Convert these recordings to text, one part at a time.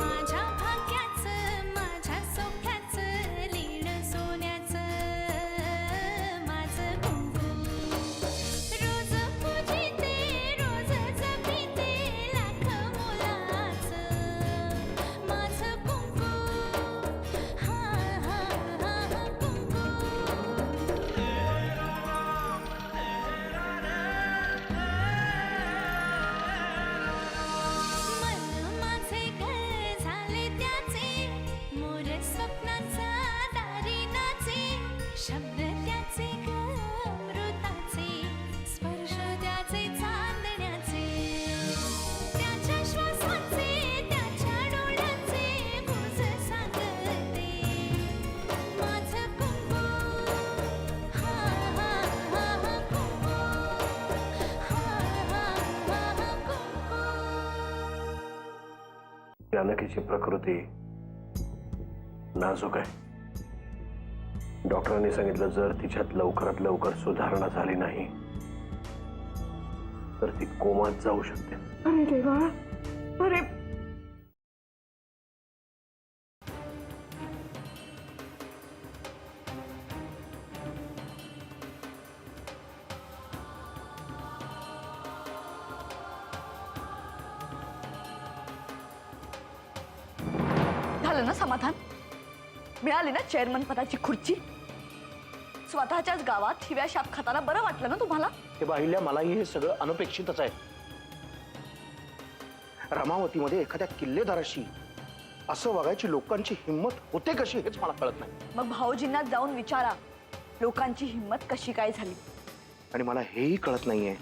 माझ्या भाग्याचं माझ्या सौख्याचं लीन सोन्याचं माझं कुंकू रोज पूजिते रोज जपिते लाख मोलाचं माझं कुंकू हा हा हा कुंकू मन माझे घर झाले त्याचे मोर स्वप्नांचा दारी नाचे शब्द त्याचे अमृताचे स्पर्श त्याचे चांदण्याचे त्याच्या श्वासाचे त्याच्या डोळ्याचे गुज सांगते माझं कुंकू हा हा हा कुंकू हा हा हा कुंकू जानकीची प्रकृती नाजूक आहे. डॉक्टरांनी सांगितलं जर तिच्यात लवकरात लवकर सुधारणा झाली नाही तर ती कोमात जाऊ शकते. अरे देवा, अरे झालं ना समाधान? मिळाली ना चेअरमन पदाची खुर्ची? स्वतःच्याच गावात हिव्या शाप खाताना बरं वाटलं ना तुम्हाला? हे बाहिल्या मलाही हे सगळं अनपेक्षितच आहे. रमावतीमध्ये एखाद्या किल्लेदाराशी असं वागायची लोकांची हिंमत होते कशी हेच मला कळत नाही. मग भाऊजींना जाऊन विचारा लोकांची हिंमत कशी काय झाली. आणि मला हेही कळत नाहीये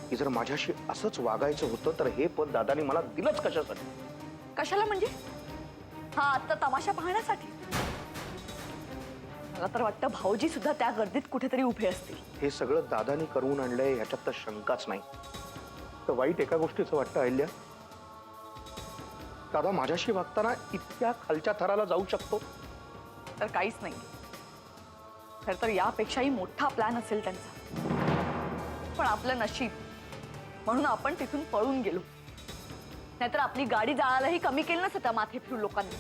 की जर माझ्याशी असंच वागायचं होतं तर हे पद दादानी मला दिलंच कशासाठी? कशाला म्हणजे? हा आता तमाशा पाहण्यासाठी? मला तर वाटतं भाऊजी सुद्धा त्या गर्दीत कुठेतरी उभे असतील. हे सगळं दादानी करून आणलंय ह्याच्यात तर शंकाच नाही. तर वाईट एका गोष्टीचं वाटतं अहिल्या, दादा माझ्याशी वागताना इतक्या खालच्या थराला जाऊ शकतो? तर काहीच नाही. खरं तर यापेक्षाही मोठा प्लॅन असेल त्यांचा. पण आपलं नशीब म्हणून आपण तिथून पळून गेलो. नाहीतर आपली गाडी जाळायलाही कमी केलं नसतं त्या माथे फिरू लोकांनी.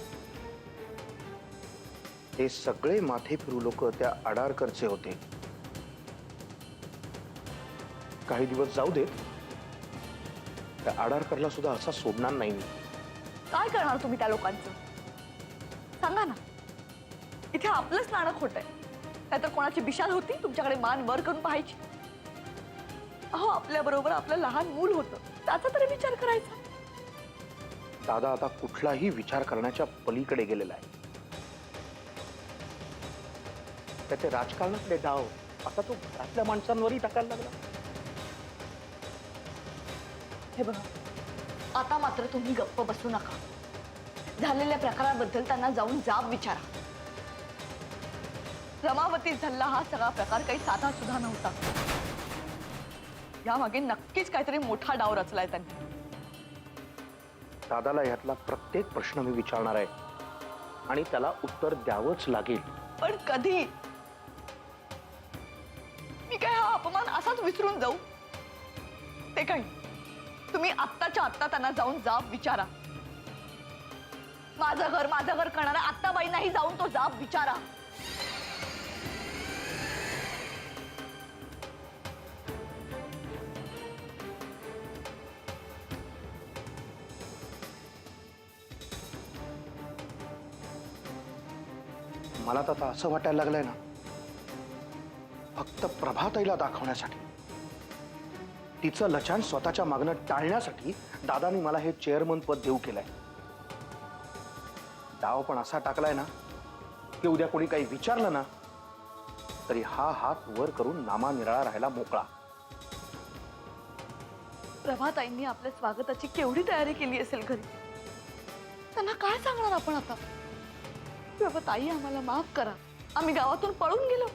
हे सगळे माथे फिरू लोक त्या आडारकरचे होते. काही दिवस जाऊ देत, त्या आडारकरला सुद्धा असा सोडणार नाही मी. काय करणार तुम्ही त्या लोकांचं? सांगा ना. इथे आपलंच नाणं खोट आहे. नाहीतर कोणाची बिशाल होती तुमच्याकडे मान वर करून पाहायची? अहो आपल्या बरोबर आपलं लहान मूल होतं, त्याचा तरी विचार करायचा. दादा आता कुठलाही विचार करण्याच्या पलीकडे गेलेला आहे. त्याचे राजकारणातले डाव आता तो घरातल्या माणसांवरही टाकायला लागला. हे बघा, आता मात्र तुम्ही गप्प बसू नका. झालेल्या प्रकाराबद्दल त्यांना जाऊन जाब विचारा. रमावतीत झालेला हा सगळा प्रकार काही साधा सुद्धा नव्हता. यामागे नक्कीच काहीतरी मोठा डाव रचलाय त्यांनी. दादाला यातला प्रत्येक प्रश्न मी विचारणार आहे आणि त्याला उत्तर द्यावंच लागेल. पण कधी? मी काय हा अपमान असाच विसरून जाऊ? ते काही तुम्ही आत्ताच्या आत्ता त्यांना जाऊन जाब विचारा. माझं घर करणारा आत्ताबाईंनाही जाऊन तो जाब विचारा. मला तर आता असं वाटायला लागलंय ना, फक्त प्रभाताईला दाखवण्यासाठी, तिचं लचान स्वतःच्या मागणं टाळण्यासाठी दादानी मला हे चेअरमन पद देऊ केलंय. डाव पण असा टाकलाय ना की उद्या कोणी काही विचारलं ना तरी हा हात वर करून नामानिराळा राहायला मोकळा. प्रभाताईंनी आपल्या स्वागताची केवढी तयारी केली असेल घरी. त्यांना काय सांगणार आपण आता? प्रभाताई आम्हाला माफ करा, आम्ही गावातून पळून गेलो.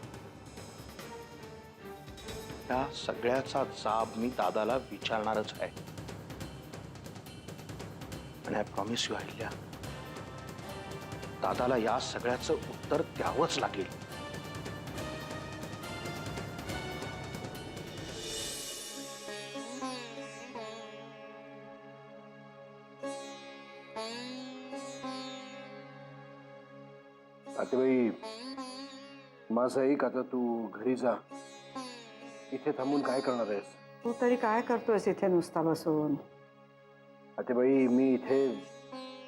या सगळ्याचा जाब मी दादाला विचारणारच आहे. आणि आय प्रॉमिस यू अहिल्या, दादाला या सगळ्याचं उत्तर द्यावंच लागेल. आतेबाई माझं ऐक, आता तू घरी जा. इथे थांबून काय करणार आहेस? तू तरी काय करतोयस इथे नुसता बसून? आतेबाई मी इथे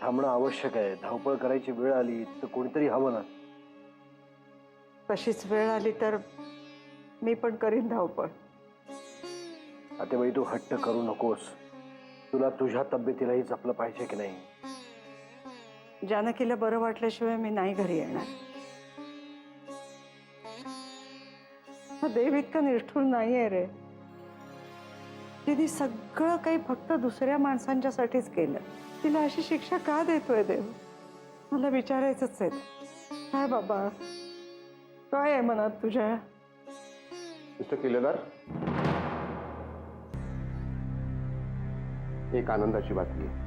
थांबणं आवश्यक आहे. धावपळ करायची वेळ आली तर कोणीतरी हवं ना. तशीच वेळ आली तर मी पण करीन धावपळ. आतेबाई तू हट्ट करू नकोस. तुला तुझ्या तब्येतीलाही जपलं पाहिजे की नाही? जानकीला बरं वाटल्याशिवाय मी नाही घरी येणार. हा देव इतका निष्ठुर नाहीये रे. तिने सगळं काही फक्त दुसऱ्या माणसांच्यासाठीच केलं. तिला अशी शिक्षा का देतोय देव? मला विचारायचंच आहे. काय बाबा, काय आहे मनात तुझ्या? मिस्टर किल्लेदार, एक आनंदाची बातमी आहे.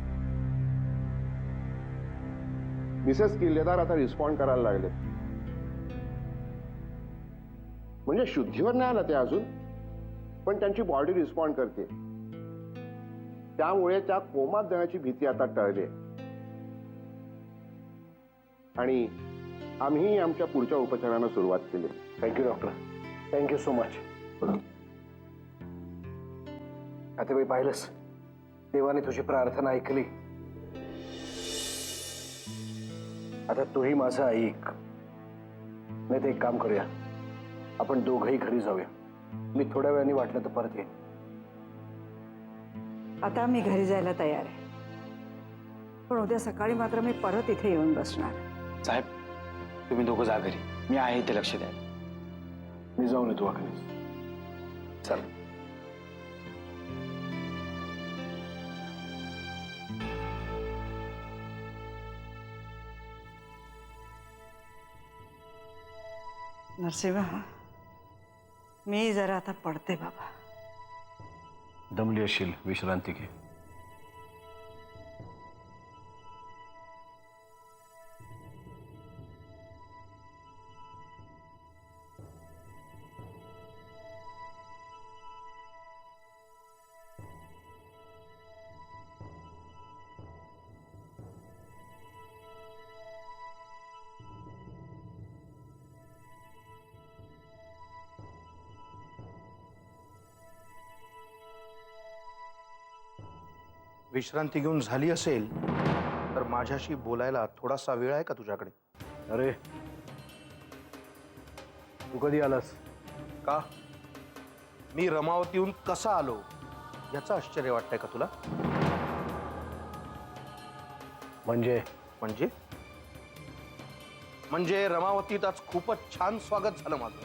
मिसेस किल्लेदार आता रिस्पॉन्ड करायला लागले. म्हणजे शुद्धीवर नाही आलं ते अजून, पण त्यांची बॉडी रिस्पॉन्ड करते. त्यामुळे त्या कोमात जाण्याची भीती आता टळली. आणि आम्ही आमच्या पुढच्या उपचारांना सुरुवात केली. Thank you doctor, thank you so much. आतेबाई पाहिलंस, देवाने तुझी प्रार्थना ऐकली. आता तूही माझं ऐक. नाही तर एक काम करूया, आपण दोघंही घरी जाऊया. मी थोड्या वेळाने वाटलं तर परत येईन. आता मी घरी जायला तयार आहे, पण उद्या सकाळी मात्र मी परत इथे येऊन बसणार. साहेब, तुम्ही दोघं जा घरी. मी आहे इथे, लक्ष द्या. मी जाऊन येतो वाकणीस. चल. नरसिंहा, मी जरा आता पडते बाबा. दमली असशील, विश्रांती घे. विश्रांती घेऊन झाली असेल तर माझ्याशी बोलायला थोडासा वेळ आहे का तुझ्याकडे? अरे, तू कधी आलास? का मी रमावतीहून कसा आलो याचं आश्चर्य वाटतंय का तुला? म्हणजे म्हणजे म्हणजे रमावतीत आज खूपच छान स्वागत झालं माझं.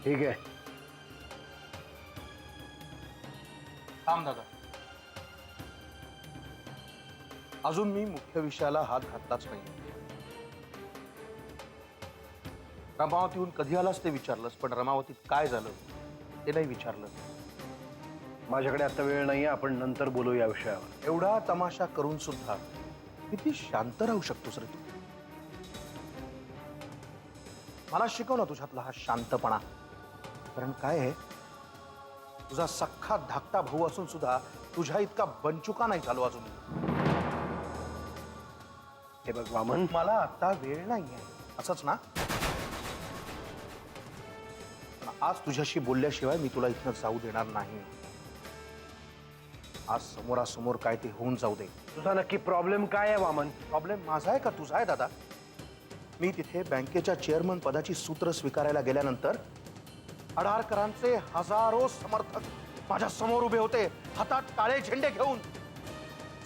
ठीक आहे. थांब दादा, अजून मी मुख्य विषयाला हात घातलाच नाही. रमावतीहून कधी आलास ते विचारलंस, पण रमावतीत काय झालं ते नाही विचारलं. माझ्याकडे आता वेळ नाहीये, आपण नंतर बोलू या विषयावर. एवढा तमाशा करून सुद्धा किती शांत राहू शकतोस रे तू? मला शिकव ना तुझ्यातला हा शांतपणा. कारण काय आहे, तुझा सख्खा धाकटा भाऊ असून सुद्धा तुझ्या इतका बनचुका नाही झालो अजून. हे बघ वामन, मला आता वेळ नाहीये, असंच ना? आज तुझ्याशी बोलल्याशिवाय मी तुला इथनं जाऊ देणार नाही. आज समोरासमोर काय ते होऊन जाऊ दे. तुझा नक्की प्रॉब्लेम काय आहे वामन? प्रॉब्लेम माझा आहे का तुझा आहे दादा? मी तिथे बँकेच्या चेअरमन पदाची सूत्र स्वीकारायला गेल्यानंतर अडारकरांचे हजारो समर्थक माझ्या समोर उभे होते, हातात काळे झेंडे घेऊन.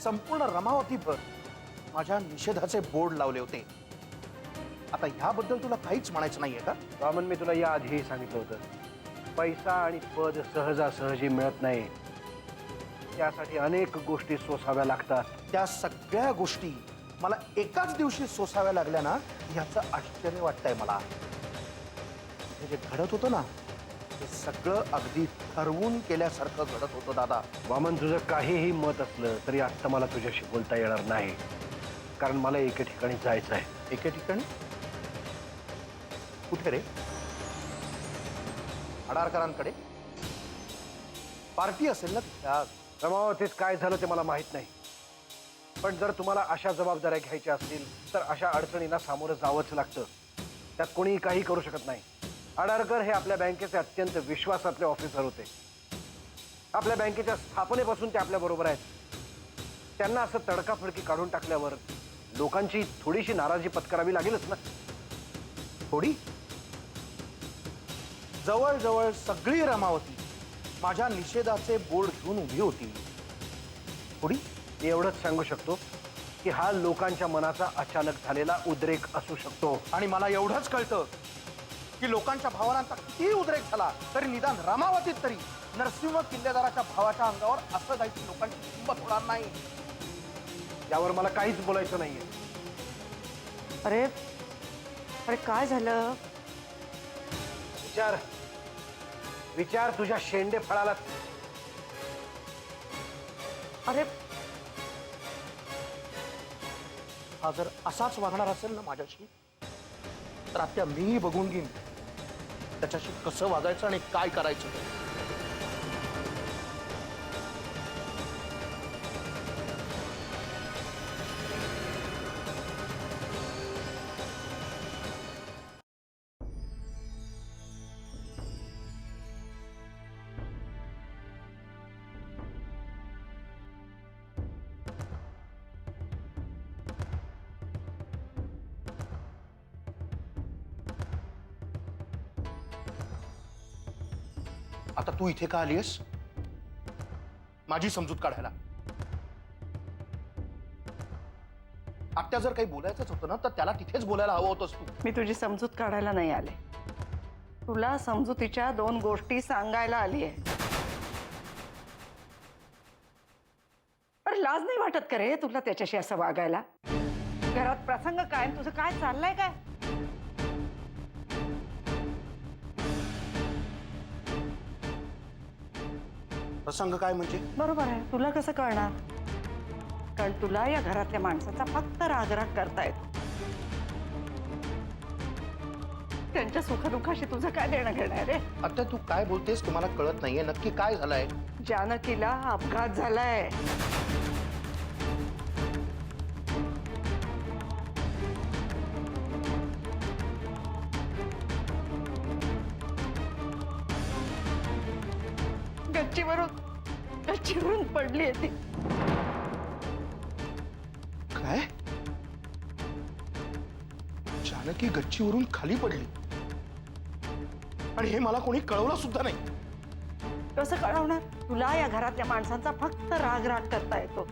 संपूर्ण रमावतीभर माझ्या निषेधाचे बोर्ड लावले होते. आता ह्याबद्दल तुला काहीच म्हणायचं नाहीये का? वामन, मी तुला या आधीही सांगितलं होतं, पैसा आणि पद सहजासहजी मिळत नाही. त्यासाठी अनेक गोष्टी सोसाव्या लागतात. त्या सगळ्या गोष्टी मला एकाच दिवशी सोसाव्या लागल्या ना, ह्याचं आश्चर्य वाटतंय मला. हे जे घडत होतं ना, ते सगळं अगदी ठरवून केल्यासारखं घडत होतं दादा. वामन, तुझं काहीही मत असलं तरी आत्ता मला तुझ्याशी बोलता येणार नाही, कारण मला एके ठिकाणी जायचं आहे. एके ठिकाणी? कुठे रे? अडारकरांकडे? पार्टी असेल ना त्या? रमावतीत काय झालं ते मला माहित नाही. पण जर तुम्हाला अशा जबाबदाऱ्या घ्यायच्या असतील तर अशा अडचणींना सामोरं जावंच लागतं. त्यात कोणीही काही करू शकत नाही. आडारकर हे आपल्या बँकेचे अत्यंत विश्वासातले ऑफिसर होते. आपल्या बँकेच्या स्थापनेपासून ते आपल्या बरोबर आहेत. त्यांना असं तडकाफडकी काढून टाकल्यावर लोकांची थोडीशी नाराजी पत्करावी लागेलच ना. थोडी जवळजवळ सगळी रमावती माझ्या निषेधाचे बोर्ड घेऊन उभी होती. थोडी मी एवढंच सांगू शकतो की हा लोकांच्या मनाचा अचानक झालेला उद्रेक असू शकतो. आणि मला एवढंच कळतं की लोकांच्या भावनांचा कितीही उद्रेक झाला तरी निदान रामावतीत तरी नरसिंह किल्लेदाराच्या भावाच्या अंगावर असं जायची लोकांची हिंमत होणार नाही. यावर मला काहीच बोलायचं नाहीये. अरे अरे काय झालं? विचार विचार तुझ्या शेंडे फळाला. अरे हा जर असाच वागणार असेल ना माझ्याशी तर आत्या मीही बघून घेईन त्याच्याशी कसं वागायचं आणि काय करायचं. आता तू इथे का आलीयस? माझी समजूत काढायला. आत्या जर काही बोलायचंच होतं ना तर त्याला तिथेच बोलायला हवं होतंस तू. मी तुझी समजूत काढायला नाही आले. तुला समजुतीच्या 2 गोष्टी सांगायला आली आहे. अरे लाज नाही वाटत का रे तुला त्याच्याशी असं वागायला? घरात प्रसंग काय? तुझं काय चाललंय काय? प्रसंग काय म्हणजे? बरोबर आहे. तुला कसं कळणार? कारण तुला या घरातल्या माणसाचा फक्त रागराग करता येतो. त्यांच्या सुखदुःखाशी तुझं काय देणं घेणं आहे रे? आता तू काय बोलतेस तुम्हाला कळत नाहीये नक्की काय झालंय? जानकीला अपघात झालाय. गच्चीवरून पडली आहे ती. काय? जानकी गच्चीवरून खाली पडली आणि हे मला कोणी कळवलं सुद्धा नाही. कसं कळवणार? तुला या घरातल्या माणसांचा फक्त राग करता येतो.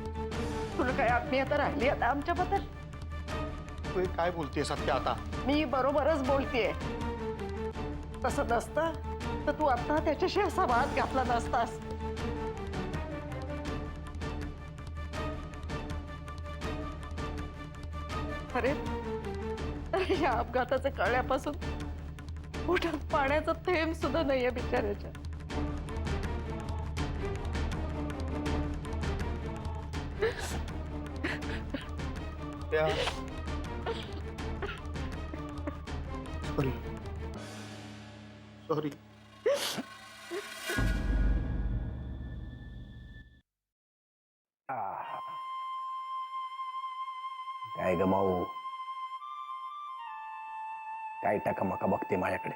तुला काय आत्मीयता राहिली आता आमच्याबद्दल? तू हे काय बोलतेस सत्या आता? मी बरोबरच बोलतेय. तसं नसतं तर तू आता त्याच्याशी असा वाद घातला नसतास. अरे या अपघाताचं कळल्यापासून पोटात पाण्याचं थेंब सुद्धा नाहीये बिचाऱ्याच्या. सॉरी. काय गमाऊ? काय टाकामका बघते माझ्याकडे.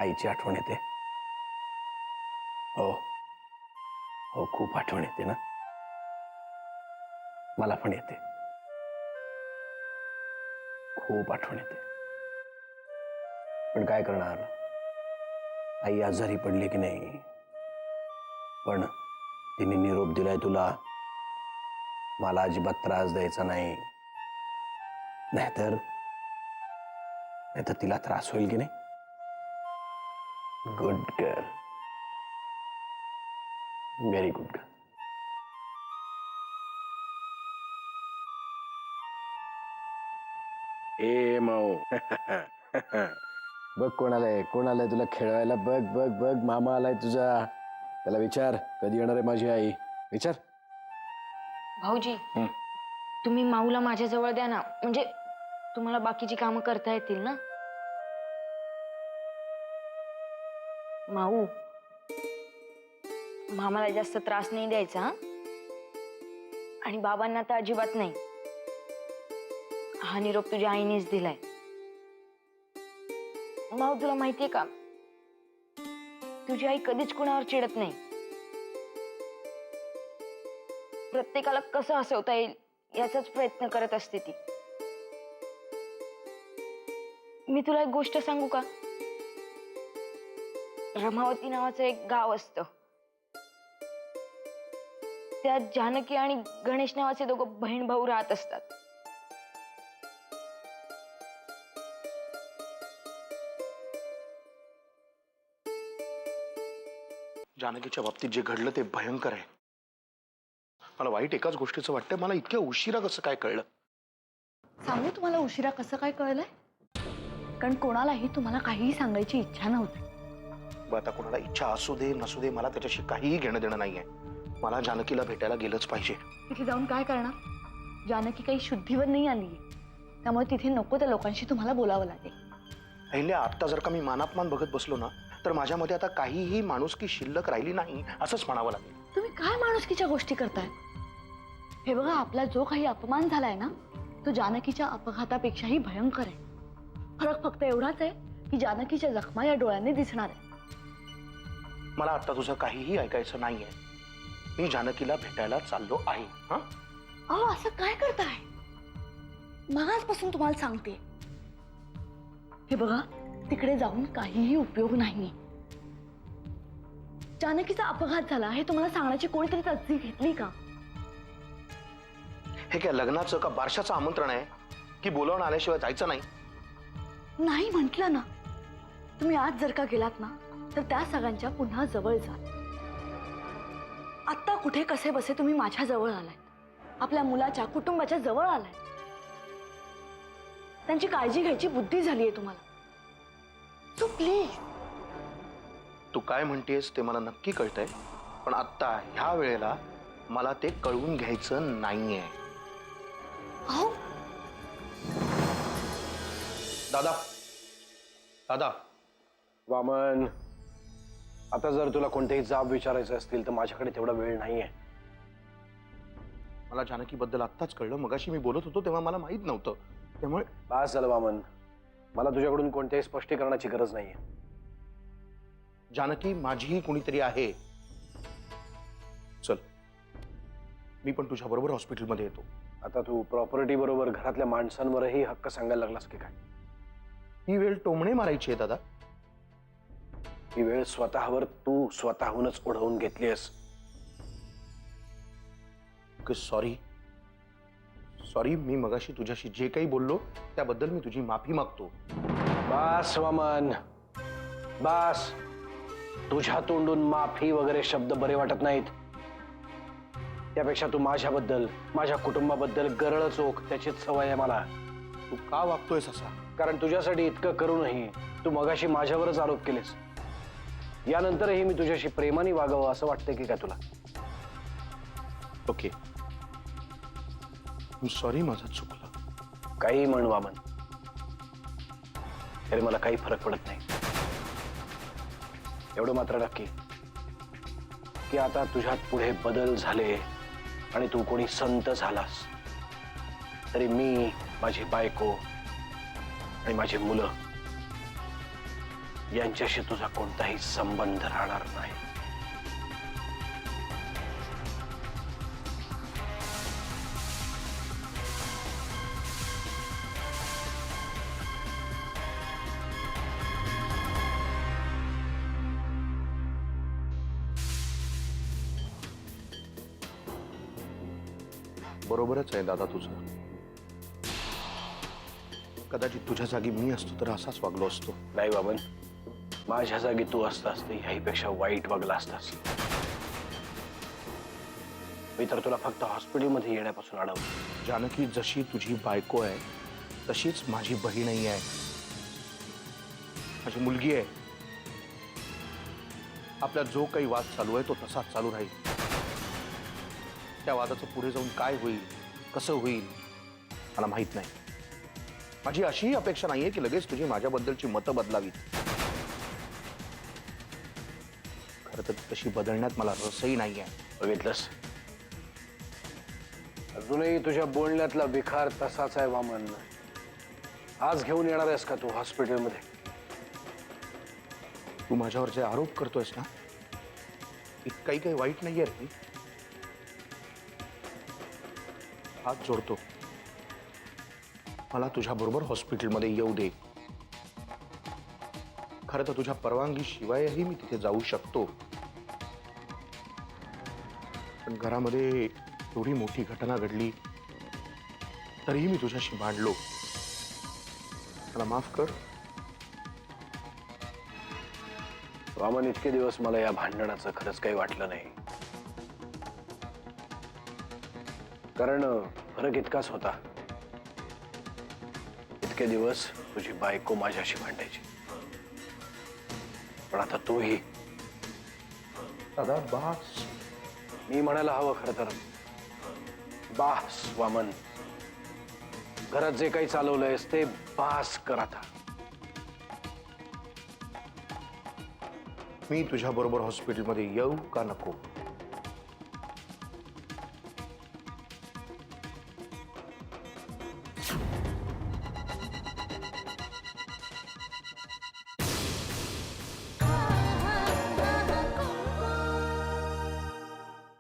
आईची आठवण येते. हो हो खूप आठवण येते ना. मला पण येते. खूप आठवण येते. पण काय करणार? आई आजारी पडली की नाही. पण तिने निरोप दिलाय तुला. मला अजिबात त्रास द्यायचा नाही. नाहीतर तिला त्रास होईल की नाही. Good girl. Very good girl. ए माऊ. बघ कोण आलाय तुला खेळवायला. बघ बघ बघ मामा आलाय तुझा. त्याला विचार कधी येणार आहे माझी आई. विचार. भाऊजी तुम्ही माऊला माझ्या जवळ द्या ना. म्हणजे तुम्हाला बाकीची कामं करता येतील ना. माऊ मामाला जास्त त्रास नाही द्यायचा. आणि बाबांना तर अजिबात नाही. हा निरोप तुझ्या आईनेच दिलाय. भाऊ, तुला माहितीये का, तुझी आई कधीच कुणावर चिडत नाही. प्रत्येकाला कसं हसवता येईल याचाच प्रयत्न करत असते ती. मी तुला एक गोष्ट सांगू का? रमावती नावाचं एक गाव असतं. त्यात जानकी आणि गणेश नावाचे दोघं बहीण भाऊ राहत असतात. जानकीच्या बाबतीत जे घडलं ते भयंकर आहे. मला वाईट एकाच गोष्टीचं वाटतंय, मला इतक्या उशिरा कसं काय कळलं? सांगू तुम्हाला उशिरा कसं काय कळलंय? कारण कोणालाही तुम्हाला काहीही सांगायची इच्छा नव्हती. बरं, आता कोणाला इच्छा असू दे नसू दे, मला त्याच्याशी काहीही घेणं देणं नाहीये. मला जानकीला भेटायला गेलंच पाहिजे. तिथे जाऊन काय करणार? जानकी काही शुद्धीवर नाही आलीये, त्यामुळे तिथे नको त्या लोकांशी तुम्हाला बोलावं लागेल. अहिल्या, आता जर का मी मानापमान बघत बसलो ना, तर माझ्यामध्ये आता काहीही माणुसकी शिल्लक राहिली नाही असंच म्हणावं लागेल. तुम्ही काय माणुसकीच्या गोष्टी करताय? हे बघा, आपला जो काही अपमान झालाय ना, तो जानकीच्या अपघातापेक्षाही भयंकर आहे. फरक फक्त एवढाच आहे की जानकीच्या जखमा या डोळ्यांनी दिसणार आहे. मला आता तुझं काहीही ऐकायचं नाहीये. मी जानकीला भेटायला चाललो आहे. हा, अहो, असं काय करताय? मगाचपासून तुम्हाला सांगते, हे बघा, तिकडे जाऊन काहीही उपयोग नाही. जानकीचा अपघात झाला हे तुम्हाला सांगण्याची कोणीतरी तसदी घेतली का? हे काय लग्नाचं का बारशाचं आमंत्रण आहे की बोलावून आल्याशिवाय जायचं नाही? नाही म्हटलं ना. तुम्ही आज जर का गेलात ना, तर त्या सगळ्यांच्या पुन्हा जवळ जा. आत्ता कुठे कसे बसे तुम्ही माझ्या जवळ आलाय, आपल्या मुलाच्या कुटुंबाच्या जवळ आलाय. त्यांची काळजी घ्यायची बुद्धी झालीये तुम्हाला. So please. तू काय म्हणतेस ते मला नक्की कळतंय, पण आत्ता ह्या वेळेला मला ते कळवून घ्यायचं नाहीये. अहो, दादा, दादा, वामन, आता जर तुला कोणतेही जाब विचारायचे असतील तर माझ्याकडे तेवढा वेळ नाहीये. मला जानकीबद्दल आत्ताच कळलं. मगाशी मी बोलत होतो तेव्हा मला माहित नव्हतं, त्यामुळे बस झालं वामन, मला तुझ्याकडून कोणत्याही स्पष्टीकरणाची गरज नाहीये. जानकी माझीही कुणीतरी आहे. चल, मी पण तुझ्या बरोबर हॉस्पिटलमध्ये येतो. आता तू प्रॉपर्टी बरोबर घरातल्या माणसांवरही हक्क सांगायला लागलास की काय? ही वेळ टोमणे मारायची आहे दादा. ही वेळ स्वतःवर तू स्वतःहूनच ओढवून घेतलीस. सॉरी सॉरी, मी मगाशी तुझ्याशी जे काही बोललो त्याबद्दल मी तुझी माफी मागतो. बास वामन, बास. तुझ्या तोंडून माफी वगैरे शब्द बरे वाटत नाहीत. त्यापेक्षा तू माझ्याबद्दल, माझ्या कुटुंबाबद्दल गरळ चोख, त्याचीच सवय आहे मला. तू का वागतोयस असा? कारण तुझ्यासाठी इतकं करूनही तू मगाशी माझ्यावरच आरोप केलेस. यानंतरही मी तुझ्याशी प्रेमाने वागावं असं वाटतंय की काय तुला? ओके, सॉरी, माझं चुकलं. काही म्हण वामन, तरी मला काही फरक पडत नाही. एवढं मात्र नक्की की आता तुझ्यात पुढे बदल झाले आणि तू कोणी संत झालास तरी मी, माझी बायको आणि माझी मुलं यांच्याशी तुझा कोणताही संबंध राहणार नाही. बरोबरच आहे दादा तुझं. कदाचित तुझ्या जागी मी असतो तर असाच वागलो असतो. नाही बाबन, माझ्या जागी तू असतास तर ह्याहीपेक्षा वाईट वागला असतास. मी तर तुला फक्त हॉस्पिटलमध्ये येण्यापासून अडवलं. जानकी जशी तुझी बायको आहे तशीच माझी बहीणही आहे, माझी मुलगी आहे. आपला जो काही वाद चालू आहे तो तसाच चालू राहील. त्या वादाचं पुढे जाऊन काय होईल, कसं होईल मला माहित नाही. माझी अशीही अपेक्षा नाहीये की लगेच तुझी माझ्याबद्दलची मतं बदलावीत. खरं तर तशी बदलण्यात मला रसही नाहीये. बघितलंस, अजूनही तुझ्या बोलण्यातला विखार तसाच आहे वामन. आज घेऊन येणार आहेस का तू हॉस्पिटलमध्ये? तू माझ्यावर जे आरोप करतोयस ना, इतकाही काही वाईट नाहीये रे मी. हात जोडतो, मला तुझ्याबरोबर हॉस्पिटलमध्ये येऊ दे. खरं तर तुझ्या परवानगी शिवायही मी तिथे जाऊ शकतो, पण घरामध्ये एवढी मोठी घटना घडली तरीही मी तुझ्याशी भांडलो. मला माफ कर. वामन, इतके दिवस मला या भांडणाचं खरंच काही वाटलं नाही. कारण फरक इतकाच होता, इतके दिवस तुझी बायको माझ्याशी भांडायची, पण आता तूही. दादा बास. मी म्हणायला हवं खरं तर बास वामन. घरात जे काही चालवलंयस ते बास कर आता. मी तुझ्याबरोबर हॉस्पिटलमध्ये येऊ का नको?